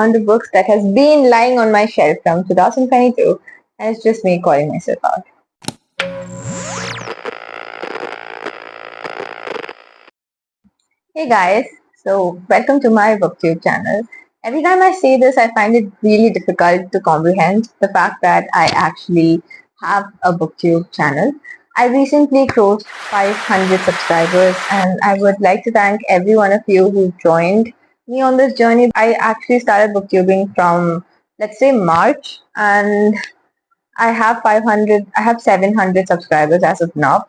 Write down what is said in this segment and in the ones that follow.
On the books that has been lying on my shelf from 2022, and it's just me calling myself out. Hey guys, so welcome to my booktube channel. Every time I say this, I find it really difficult to comprehend the fact that I actually have a booktube channel. I recently crossed 500 subscribers, and I would like to thank every one of you who joined me on this journey. I actually started booktubing from, let's say, March, and I have 700 subscribers as of now.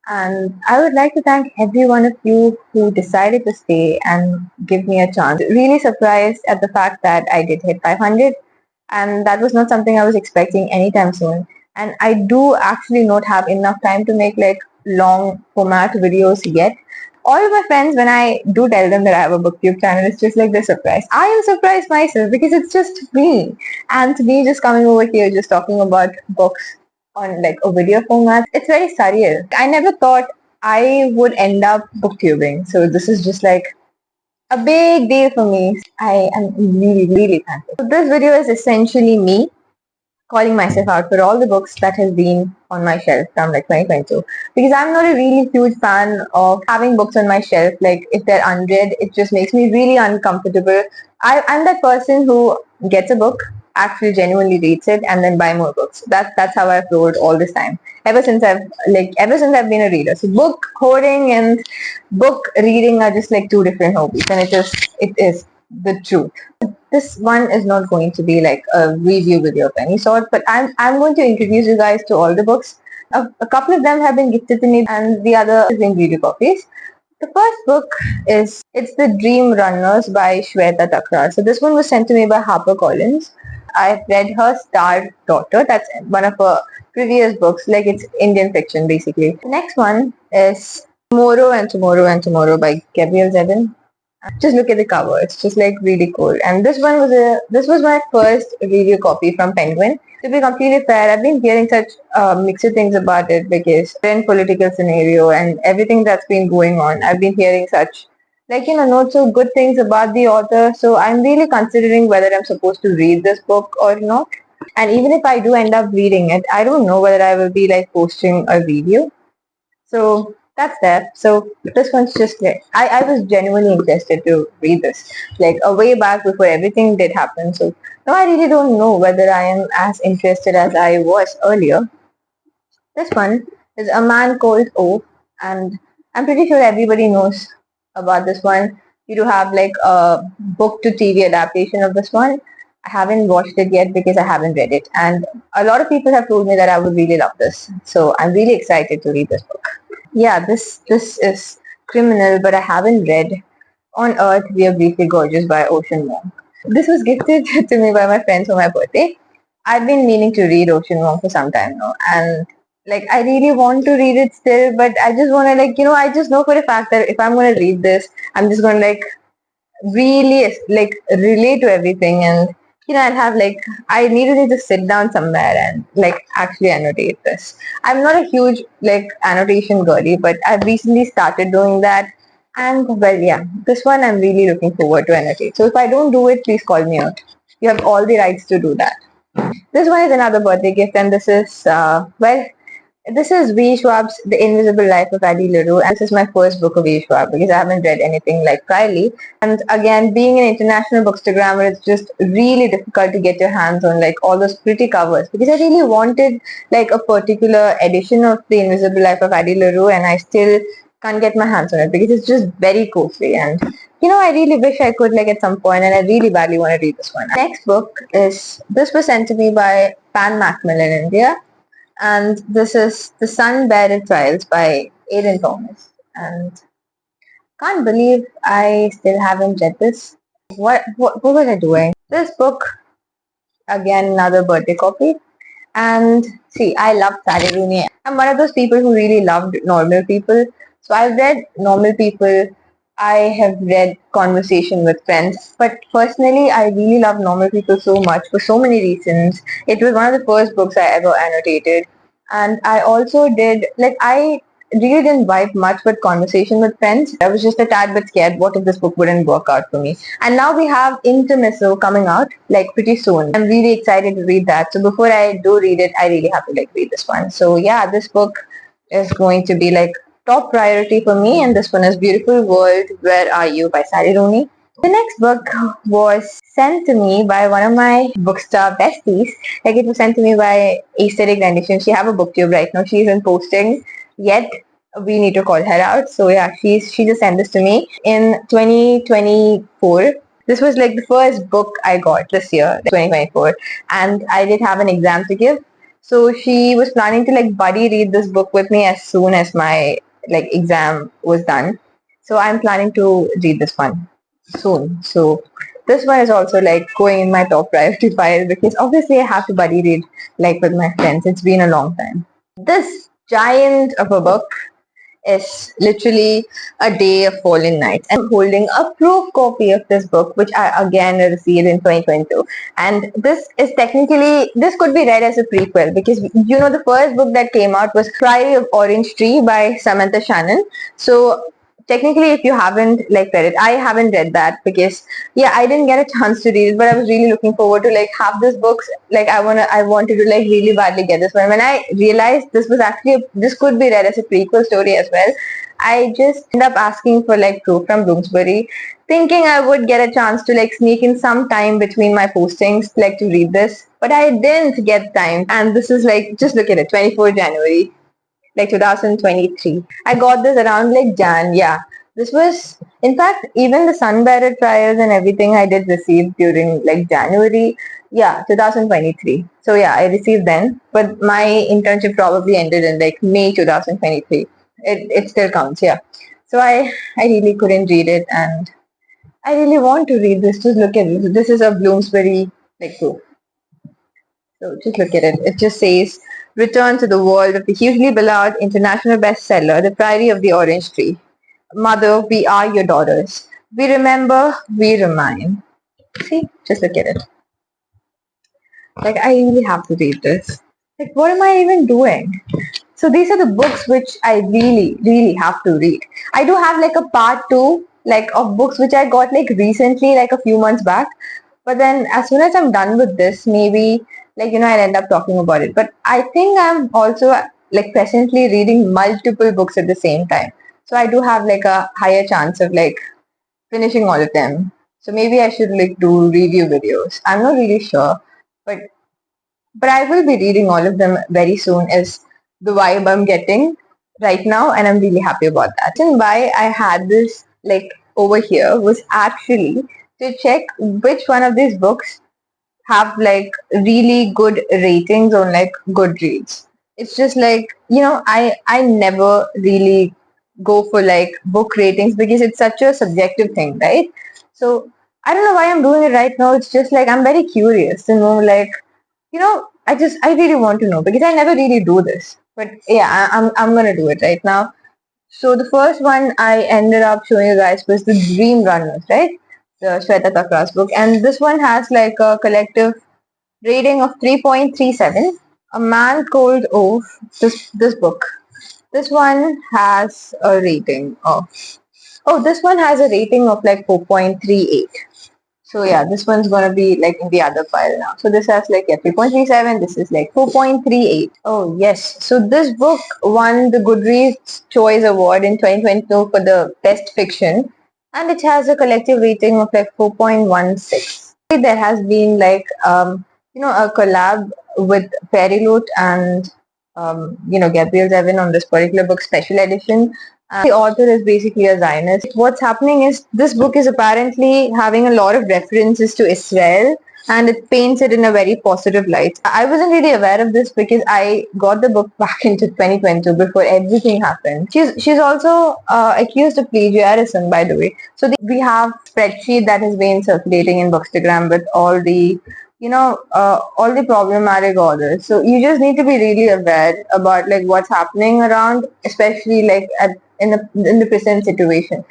And I would like to thank every one of you who decided to stay and give me a chance. Really surprised at the fact that I did hit 500, and that was not something I was expecting anytime soon. And I do actually not have enough time to make like long format videos yet. All of my friends, when I do tell them that I have a booktube channel, it's just like they're surprised. I am surprised myself because it's just me. And me just coming over here, just talking about books on like a video format, it's very surreal. I never thought I would end up booktubing. So this is just like a big deal for me. I am really, really thankful. So this video is essentially me calling myself out for all the books that has been on my shelf from like 2022, because I'm not a really huge fan of having books on my shelf. Like if they're unread, it just makes me really uncomfortable. I'm that person who gets a book, actually genuinely reads it, and then buy more books. That's how I've rolled all this time. Ever since I've been a reader. So book hoarding and book reading are just like two different hobbies, and it is the truth. This one is not going to be like a review video of any sort, but I'm going to introduce you guys to all the books. A couple of them have been gifted to me, and the other is in video copies. The first book is It's the Dream Runners by Shweta Thakrar. So this one was sent to me by HarperCollins. I've read her Star Daughter. That's one of her previous books. Like it's Indian fiction basically. The next one is Tomorrow and Tomorrow and Tomorrow by Gabrielle Zevin. Just look at the cover. It's just like really cool. And this was my first review copy from Penguin. To be completely fair, I've been hearing such mixed things about it because in political scenario and everything that's been going on, I've been hearing such not so good things about the author. So I'm really considering whether I'm supposed to read this book or not. And even if I do end up reading it, I don't know whether I will be like posting a review. So that's that. So this one's just like, I was genuinely interested to read this, like a way back before everything did happen. So now I really don't know whether I am as interested as I was earlier. This one is A Man Called O, and I'm pretty sure everybody knows about this one. You do have like a book to TV adaptation of this one. I haven't watched it yet because I haven't read it, and a lot of people have told me that I would really love this. So I'm really excited to read this book. Yeah, this is criminal, but I haven't read On Earth We Are Briefly Gorgeous by Ocean Wong. This was gifted to me by my friends for my birthday. I've been meaning to read Ocean Wong for some time now, and like I really want to read it still, but I just want to I just know for a fact that if I'm going to read this, I'm just going to really relate to everything, and I'll have I need to just sit down somewhere and actually annotate this. I'm not a huge annotation girly, but I've recently started doing that, and well, yeah, this one I'm really looking forward to annotate. So if I don't do it, please call me out. You have all the rights to do that. This one is another birthday gift, and this is this is V. Schwab's The Invisible Life of Addie LaRue, and this is my first book of V. Schwab because I haven't read anything like priorly. And again, being an international bookstagrammer, it's just really difficult to get your hands on all those pretty covers because I really wanted a particular edition of The Invisible Life of Addie LaRue, and I still can't get my hands on it because it's just very costly. And I really wish I could at some point, and I really badly want to read this one. Next book is, this was sent to me by Pan Macmillan India, and this is The Sun-Bearer Trials by Aidan Thomas. And can't believe I still haven't read this. What was I doing? This book, again, another birthday copy. And see, I love Sally Rooney. I'm one of those people who really loved Normal People. So I've read Normal People. I have read Conversation with Friends. But personally, I really love Normal People so much for so many reasons. It was one of the first books I ever annotated. And I also did, really didn't vibe much with conversation with friends. I was just a tad bit scared what if this book wouldn't work out for me. And now we have Intermezzo coming out like pretty soon. I'm really excited to read that. So before I do read it, I really have to like read this one. So yeah, this book is going to be like top priority for me, and this one is Beautiful World, Where Are You by Sally Rooney. The next book was sent to me by one of my bookstore besties. Like it was sent to me by Aesthetic Rendition. She have a booktube right now. She isn't posting yet. We need to call her out. So yeah, she just sent this to me in 2024. This was like the first book I got this year, 2024, and I did have an exam to give. So she was planning to like buddy read this book with me as soon as my like exam was done. So I'm planning to read this one soon. So this one is also like going in my top priority pile because obviously I have to buddy read like with my friends. It's been a long time. This giant of a book is literally A Day of Fallen Nights. I'm holding a proof copy of this book, which I again received in 2022. And this is technically, this could be read as a prequel because you know the first book that came out was Priory of Orange Tree by Samantha Shannon. So technically if you haven't like read it, I haven't read that because yeah, I didn't get a chance to read it, but I was really looking forward to like have this books. Like I wanted to like really badly get this one. When I realized this was actually this could be read as a prequel story as well, I just ended up asking for like proof from Bloomsbury, thinking I would get a chance to like sneak in some time between my postings like to read this, but I didn't get time. And this is like, just look at it, 24 January like 2023. I got this around like Jan. Yeah, this was in fact even the Sunbearer trials and everything I did receive during like January. Yeah, 2023. So yeah, I received then, but my internship probably ended in like May 2023. It still counts. Yeah. So I really couldn't read it, and I really want to read this. Just look at it. This is a Bloomsbury like proof. So just look at it. It just says, return to the world of the hugely beloved international bestseller, The Priory of the Orange Tree. Mother, we are your daughters. We remember, we remind. See, just look at it. Like, I really have to read this. Like, what am I even doing? So these are the books which I really, really have to read. I do have like a part two, like of books which I got like recently, like a few months back. But then as soon as I'm done with this, maybe like, you know, I'll end up talking about it. But I think I'm also like presently reading multiple books at the same time. So I do have like a higher chance of like finishing all of them. So maybe I should like do review videos. I'm not really sure, but I will be reading all of them very soon is the vibe I'm getting right now, and I'm really happy about that. And why I had this like over here was actually to check which one of these books have like really good ratings on like Goodreads. It's just like, you know, I never really go for like book ratings because it's such a subjective thing, right? So I don't know why I'm doing it right now. It's just like I'm very curious to know like, you know, I really want to know because I never really do this. But yeah, I'm gonna do it right now. So the first one I ended up showing you guys was the Dream Runners, right? The Shweta Takra's book, and this one has like a collective rating of 3.37. A Man Called Oaf. This book. This one has a rating of. Oh, this one has a rating of like 4.38. So yeah, this one's gonna be like in the other file now. So this has like 3.37, this is like 4.38. Oh yes, so this book won the Goodreads Choice Award in 2022 for the best fiction, and it has a collective rating of like 4.16. There has been like you know, a collab with Fairy Loot and you know, Gabrielle Zevin on this particular book, special edition. The author is basically a Zionist. What's happening is this book is apparently having a lot of references to Israel, and it paints it in a very positive light. I wasn't really aware of this because I got the book back into 2022 before everything happened. She's also accused of plagiarism, by the way. So we have spreadsheet that has been circulating in Bookstagram with all the, you know, all the problematic authors. So you just need to be really aware about like what's happening around, especially like in the present situation.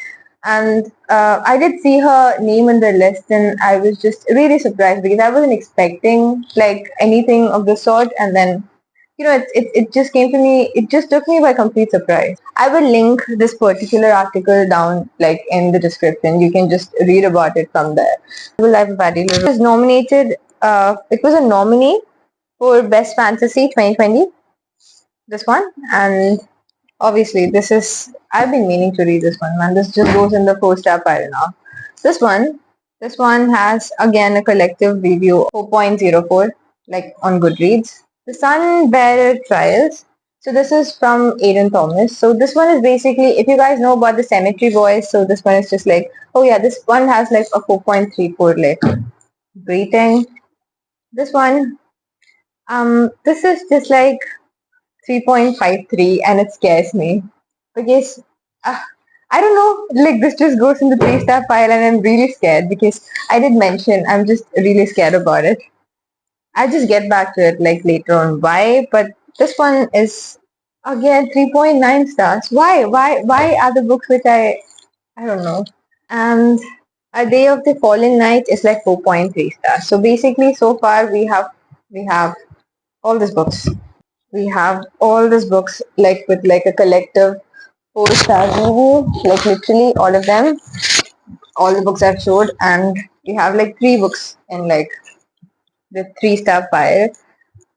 And I did see her name in the list, and I was just really surprised because I wasn't expecting like anything of the sort. And then it just came to me. It just took me by complete surprise. I will link this particular article down like in the description. You can just read about it from there. Life of Addie LaRue was nominated. It was a nominee for Best Fantasy 2020. This one, and obviously this is. I've been meaning to read this one, man. This just goes in the 4-star pile now. This one, this one has again a collective review 4.04, like on Goodreads. The Sunbearer Trials. So this is from Aidan Thomas. So this one is basically, if you guys know about the Cemetery Boys, so this one is just like, oh yeah, this one has like a 4.34 like rating. This one, this is just like 3.53 and it scares me because uh, I don't know, like this just goes in the 3-star pile and I'm really scared because I did mention I'm just really scared about it. I'll just get back to it like later on why, but this one is again 3.9 stars. Why are the books which I don't know. And A Day of the Fallen Knight is like 4.3 stars. So basically so far we have all these books. We have all these books like with like a collective 4-star review, like literally all of them, all the books I've showed, and we have like 3 books in like the 3-star pile.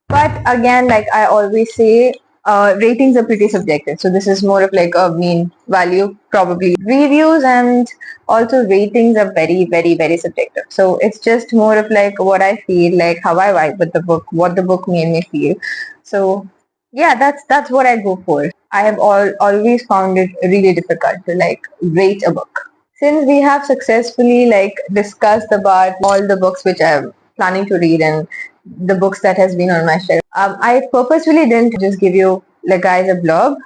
But again, like I always say, ratings are pretty subjective. So this is more of like a mean value, probably. Reviews and also ratings are very, very, very subjective. So it's just more of like what I feel, like how I vibe with the book, what the book made me feel. So yeah, that's what I go for. I have always found it really difficult to like rate a book. Since we have successfully like discussed about all the books which I'm planning to read and the books that has been on my shelf, I purposefully didn't just give you like guys a blog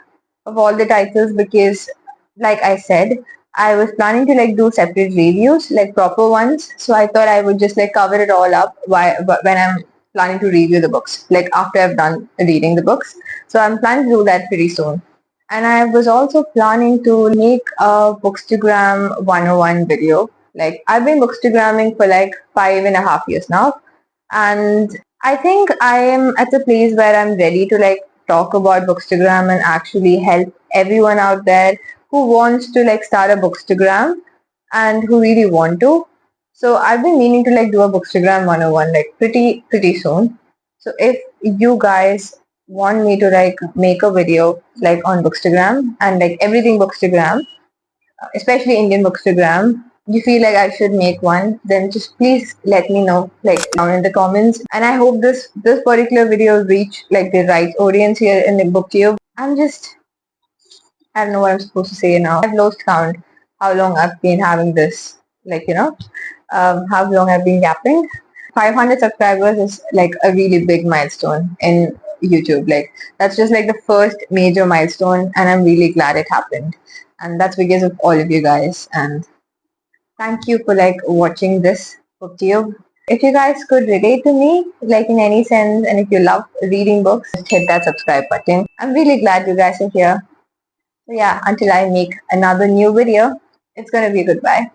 of all the titles because like I said, I was planning to like do separate reviews, like proper ones. So I thought I would just like cover it all up when I'm planning to review the books, like after I've done reading the books. So I'm planning to do that pretty soon. And I was also planning to make a Bookstagram 101 video. Like I've been Bookstagramming for like 5.5 years now. And I think I am at a place where I'm ready to like talk about Bookstagram and actually help everyone out there who wants to like start a Bookstagram and who really want to. So I've been meaning to like do a Bookstagram 101 like pretty soon. So if you guys want me to like make a video like on Bookstagram and like everything Bookstagram, especially Indian Bookstagram, you feel like I should make one, then just please let me know like down in the comments. And I hope this particular video reach like the right audience here in the BookTube. I don't know what I'm supposed to say now. I've lost count how long I've been having this, like how long I've been yapping. 500 subscribers is like a really big milestone in YouTube. Like that's just like the first major milestone, and I'm really glad it happened. And that's because of all of you guys. And thank you for like watching this BookTube. If you guys could relate to me, like in any sense, and if you love reading books, just hit that subscribe button. I'm really glad you guys are here. So yeah, until I make another new video, it's gonna be goodbye.